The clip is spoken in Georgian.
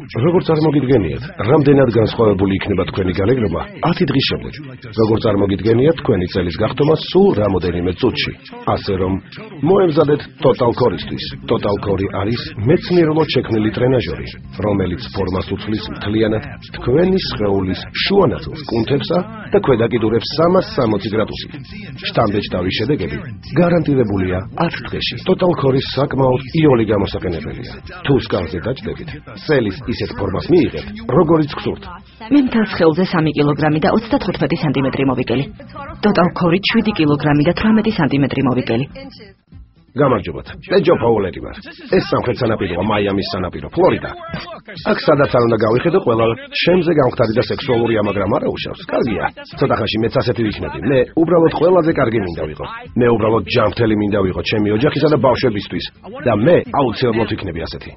როგორც წარმოგიდგენიათ, რამდენად განსხვავებული იქნება თქვენი განეგრობა 10 დღის შემდეგ. როგორც წარმოგიდგენიათ, თქვენი წელის გახდომა სულ რამოდენიმე წუთში. ასე რომ, მოემზადეთ Total Core-ისთვის. Total Core არის მეცნიერულად შექმნილი ტრენაჟორი, რომელიც ფორმას უცვლის მთლიანად თქვენი სხეულის შუა ნაწილს, კუნთებსა და ქვედა კიდურებს 360 გრადუსით. შთამბეჭდავი შედეგები გარანტირებულია 10 დღეში. Total Core-ის საკმაოდ იოლი გამოსაყენებელია. თუ სკალზე დაჯდებით, სელის ისეთ ფორმას მიიღებთ, როგორიც გსურთ. მე მთელ სხეულზე 3 კილოგრამი და 35 სანტიმეტრი მოვიკელი. Total Core 7 კილოგრამი და 18 სანტიმეტრი მოვიკელი. გამარჯობათ. მე ჯო პაულერი ვარ. ეს სამხრეთ სანაპიროა, მაიამის სანაპირო, ფლორიდა. აქ სადაც არ უნდა გავიხედო, ყველა ჩემზე გამხდარი და სექსუალური ამაგრამ არ უშავს. კარგია. ცოტა ხანში მეც ასეთი ვიქნები. მე უბრალოდ ყველაზე კარგი მინდა ვიყო. მე უბრალოდ ჯანმრთელი მინდა ვიყო ჩემი ოჯახისა და ბავშვებისთვის. და მე აუცილებლად ვიქნები ასეთი.